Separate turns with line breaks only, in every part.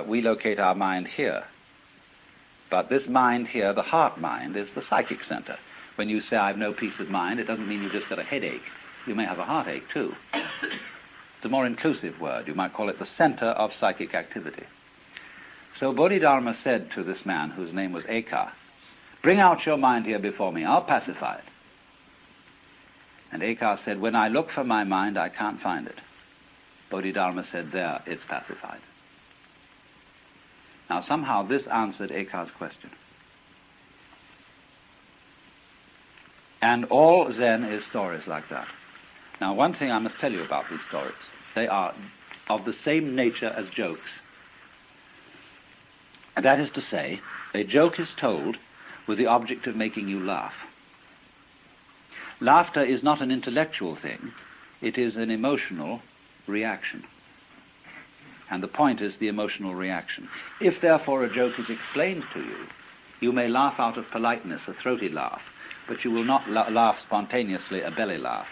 we locate our mind here. But this mind here, the heart mind, is the psychic center. When you say, I have no peace of mind, it doesn't mean you've just got a headache. You may have a heartache, too. It's a more inclusive word. You might call it the center of psychic activity. So Bodhidharma said to this man, whose name was Eka, bring out your mind here before me, I'll pacify it. And Eka said, when I look for my mind, I can't find it. Bodhidharma said, there, it's pacified. Now somehow this answered Eka's question. And all Zen is stories like that. Now one thing I must tell you about these stories, they are of the same nature as jokes. And that is to say, a joke is told with the object of making you laugh. Laughter is not an intellectual thing, it is an emotional reaction. And the point is the emotional reaction. If therefore a joke is explained to you, you may laugh out of politeness, a throaty laugh, but you will not laugh spontaneously, a belly laugh.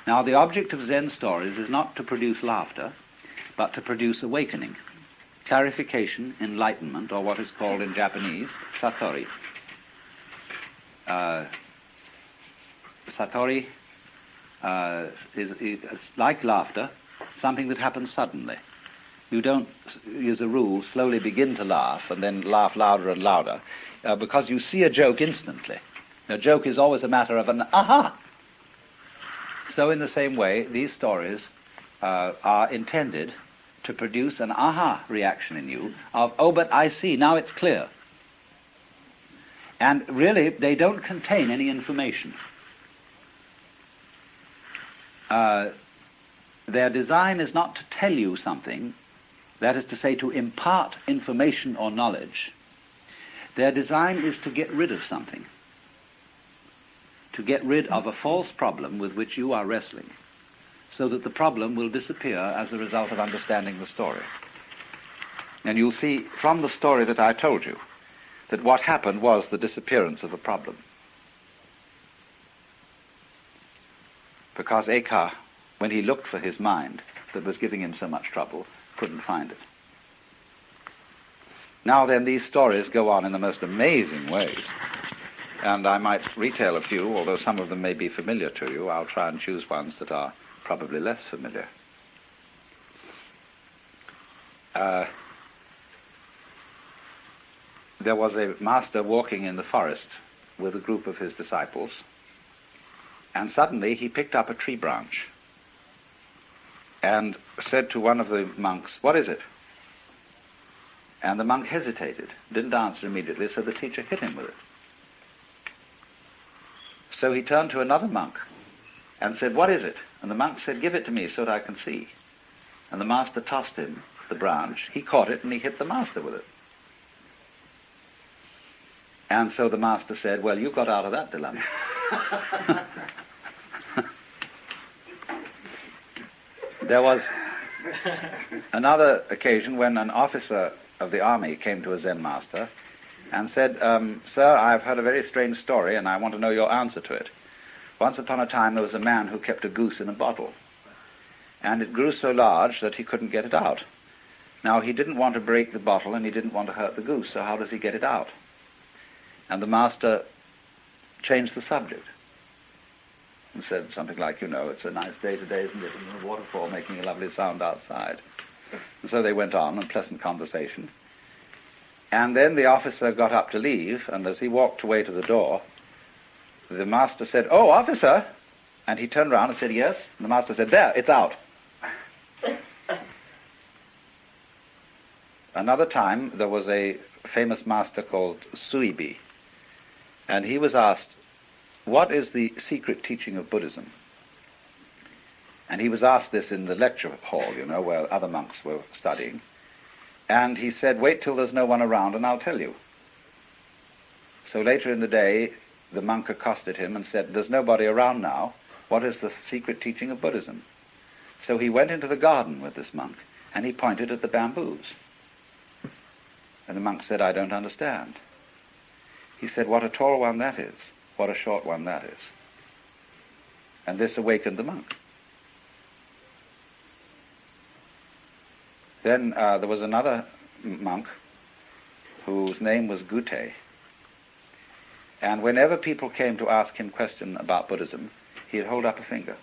Now the object of Zen stories is not to produce laughter, but to produce awakening, clarification, enlightenment, or what is called in Japanese, satori. Satori is like laughter, something that happens suddenly. You don't, as a rule, slowly begin to laugh and then laugh louder and louder, because you see a joke instantly. A joke is always a matter of an aha. So in the same way, these stories are intended to produce an aha reaction in you of, oh, but I see, now it's clear. And really, they don't contain any information. Their design is not to tell you something, that is to say, to impart information or knowledge. Their design is to get rid of something, to get rid of a false problem with which you are wrestling, so that the problem will disappear as a result of understanding the story. And you'll see from the story that I told you that what happened was the disappearance of a problem. Because Eka, when he looked for his mind that was giving him so much trouble, couldn't find it. Now then, these stories go on in the most amazing ways. And I might retail a few, although some of them may be familiar to you. I'll try and choose ones that are probably less familiar. There was a master walking in the forest with a group of his disciples, and suddenly he picked up a tree branch and said to one of the monks, "What is it?" And the monk hesitated, didn't answer immediately, so the teacher hit him with it. So he turned to another monk and said, "What is it?" And the monk said, "Give it to me so that I can see." And the master tossed him the branch. He caught it and he hit the master with it. And so the master said, "Well, you got out of that dilemma." There was another occasion when an officer of the army came to a Zen master and said, "Sir, I've heard a very strange story and I want to know your answer to it. Once upon a time there was a man who kept a goose in a bottle, and it grew so large that he couldn't get it out. Now he didn't want to break the bottle and he didn't want to hurt the goose, so how does he get it out?" And the master changed the subject and said something like, "It's a nice day today, isn't it? And the waterfall making a lovely sound outside." And so they went on in pleasant conversation. And then the officer got up to leave, and as he walked away to the door, the master said, "Oh, officer!" And he turned around and said, "Yes?" And the master said, "There, it's out." Another time, there was a famous master called Suibi, and he was asked, "What is the secret teaching of Buddhism?" And he was asked this in the lecture hall, where other monks were studying. And he said, "Wait till there's no one around and I'll tell you." So later in the day, the monk accosted him and said, "There's nobody around now. What is the secret teaching of Buddhism?" So he went into the garden with this monk and he pointed at the bamboos. And the monk said, "I don't understand." He said, "What a tall one that is. What a short one that is." And this awakened the monk. Then there was another monk whose name was Gute. And whenever people came to ask him question about Buddhism, he'd hold up a finger.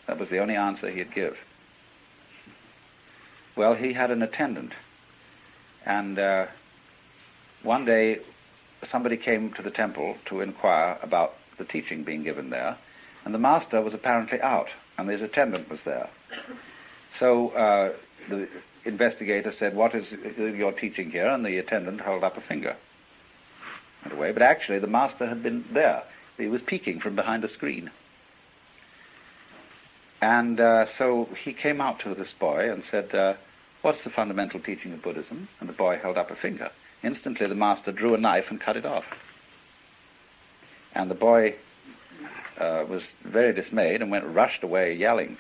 That was the only answer he'd give. Well, he had an attendant. And one day, somebody came to the temple to inquire about the teaching being given there, and the master was apparently out, and his attendant was there. So the investigator said, "What is your teaching here?" And the attendant held up a finger. Went away, but actually the master had been there. He was peeking from behind a screen. And so he came out to this boy and said, "What's the fundamental teaching of Buddhism?" And the boy held up a finger. Instantly the master drew a knife and cut it off. And the boy was very dismayed and rushed away yelling.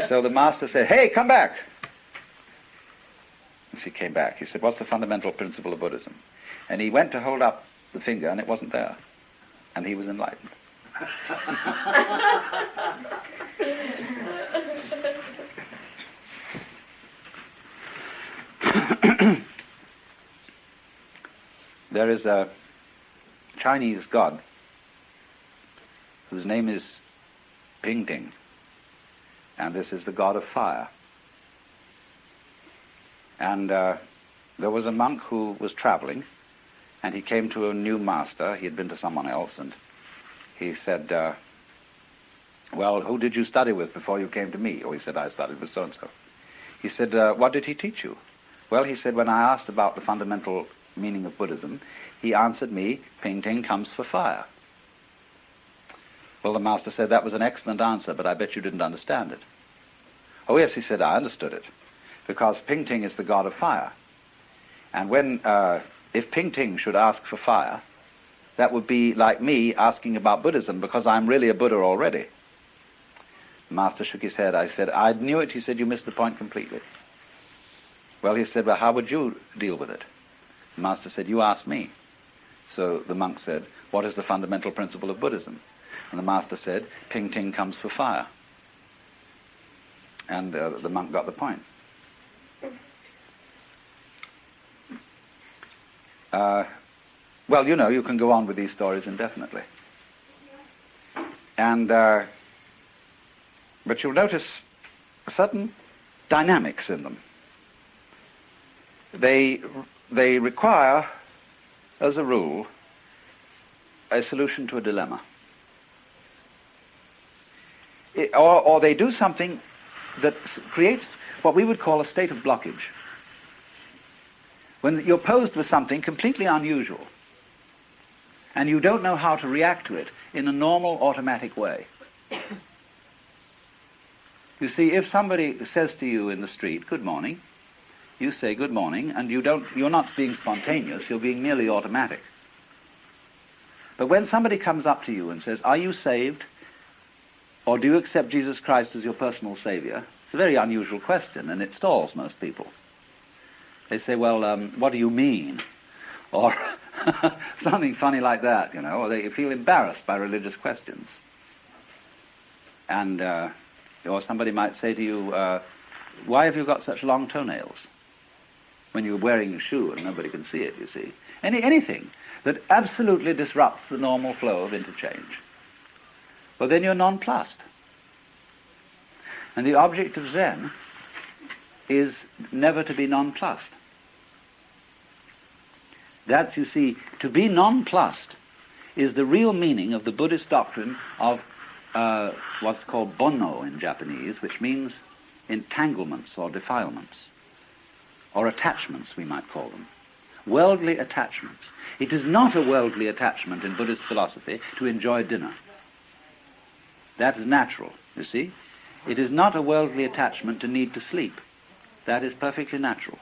So the master said, "Hey, come back!" As he came back, he said, "What's the fundamental principle of Buddhism?" And he went to hold up the finger, and it wasn't there. And he was enlightened. There is a Chinese god whose name is Ping, and this is the god of fire. And there was a monk who was traveling, and he came to a new master. He had been to someone else, and he said, "Well, who did you study with before you came to me?" Or he said, "I studied with so-and-so." He said, "What did he teach you?" Well, he said, "When I asked about the fundamental meaning of Buddhism, he answered me, 'Ping comes for fire.'" Well, the master said, "That was an excellent answer, but I bet you didn't understand it." "Oh, yes," he said, "I understood it, because Ping is the god of fire. And when, if Ping should ask for fire, that would be like me asking about Buddhism, because I'm really a Buddha already." The master shook his head. I said, "I knew it." He said, "You missed the point completely." Well, he said, "Well, how would you deal with it?" The master said, "You ask me." So the monk said, "What is the fundamental principle of Buddhism?" And the master said, "Ping comes for fire." And the monk got the point. Well, you know, you can go on with these stories indefinitely. And but you'll notice certain dynamics in them. They require, as a rule, a solution to a dilemma. Or they do something that creates what we would call a state of blockage. When you're posed with something completely unusual, and you don't know how to react to it in a normal, automatic way. You see, if somebody says to you in the street, "Good morning," you say "Good morning," and you're not being spontaneous, you're being merely automatic. But when somebody comes up to you and says, "Are you saved? Or do you accept Jesus Christ as your personal savior?" It's a very unusual question, and it stalls most people. They say, "Well, what do you mean?" Or something funny like that, you know, or they feel embarrassed by religious questions. And or somebody might say to you, "Why have you got such long toenails?" When you're wearing a shoe and nobody can see it, you see. Anything that absolutely disrupts the normal flow of interchange. Well, then you're nonplussed. And the object of Zen is never to be nonplussed. That's, you see, to be nonplussed is the real meaning of the Buddhist doctrine of what's called bonno in Japanese, which means entanglements or defilements, or attachments, we might call them. Worldly attachments. It is not a worldly attachment in Buddhist philosophy to enjoy dinner. That is natural, you see. It is not a worldly attachment to need to sleep. That is perfectly natural.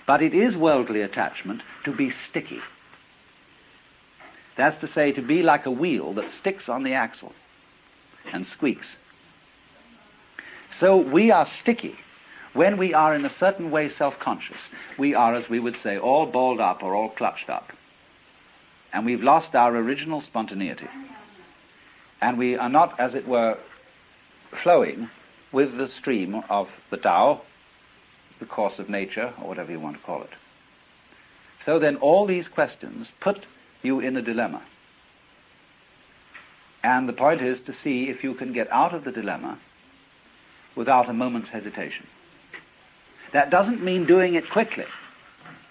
But it is worldly attachment to be sticky. That's to say, to be like a wheel that sticks on the axle and squeaks. So we are sticky when we are in a certain way self-conscious. We are, as we would say, all balled up or all clutched up. And we've lost our original spontaneity. And we are not, as it were, flowing with the stream of the Tao, the course of nature, or whatever you want to call it. So then all these questions put you in a dilemma. And the point is to see if you can get out of the dilemma without a moment's hesitation. That doesn't mean doing it quickly,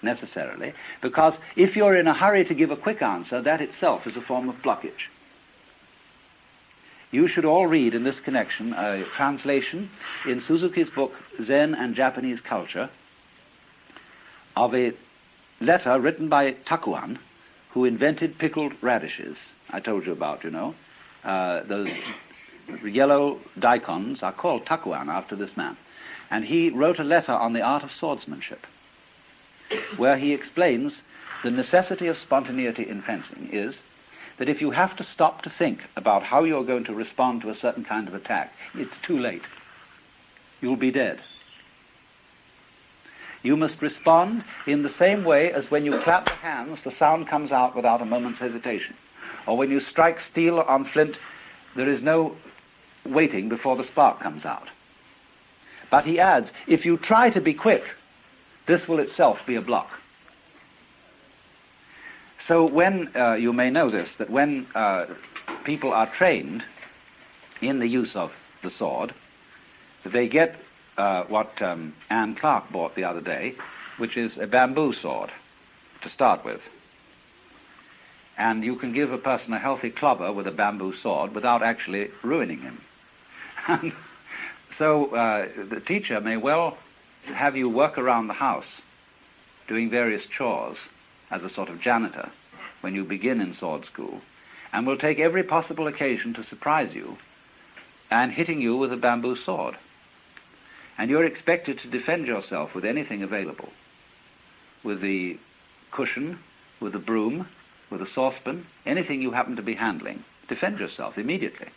necessarily, because if you're in a hurry to give a quick answer, that itself is a form of blockage. You should all read in this connection a translation in Suzuki's book, Zen and Japanese Culture, of a letter written by Takuan, who invented pickled radishes. I told you about, those yellow daikons are called Takuan after this man. And he wrote a letter on the art of swordsmanship, where he explains the necessity of spontaneity in fencing is that if you have to stop to think about how you're going to respond to a certain kind of attack, it's too late. You'll be dead. You must respond in the same way as when you clap the hands, the sound comes out without a moment's hesitation. Or when you strike steel on flint, there is no waiting before the spark comes out. But he adds, if you try to be quick, this will itself be a block. So when, you may know this, that when people are trained in the use of the sword, they get what Anne Clark bought the other day, which is a bamboo sword to start with. And you can give a person a healthy clubber with a bamboo sword without actually ruining him. And so the teacher may well have you work around the house doing various chores as a sort of janitor when you begin in sword school, and will take every possible occasion to surprise you and hitting you with a bamboo sword. And you're expected to defend yourself with anything available, with the cushion, with the broom, with a saucepan, anything you happen to be handling. Defend yourself immediately.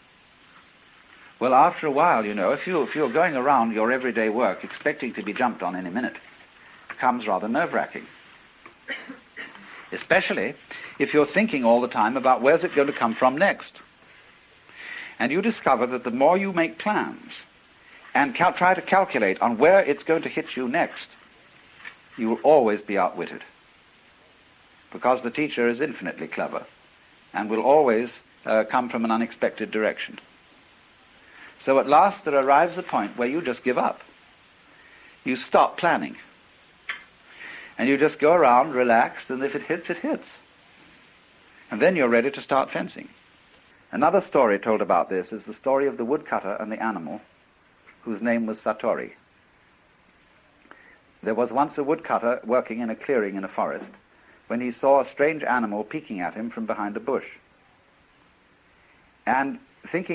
Well, after a while, if you're going around your everyday work expecting to be jumped on any minute, it becomes rather nerve-wracking. Especially if you're thinking all the time about where's it going to come from next. And you discover that the more you make plans and try to calculate on where it's going to hit you next, you will always be outwitted. Because the teacher is infinitely clever and will always come from an unexpected direction. So at last there arrives a point where you just give up. You stop planning. And you just go around relaxed, and if it hits, it hits. And then you're ready to start fencing. Another story told about this is the story of the woodcutter and the animal, whose name was Satori. There was once a woodcutter working in a clearing in a forest when he saw a strange animal peeking at him from behind a bush. And thinking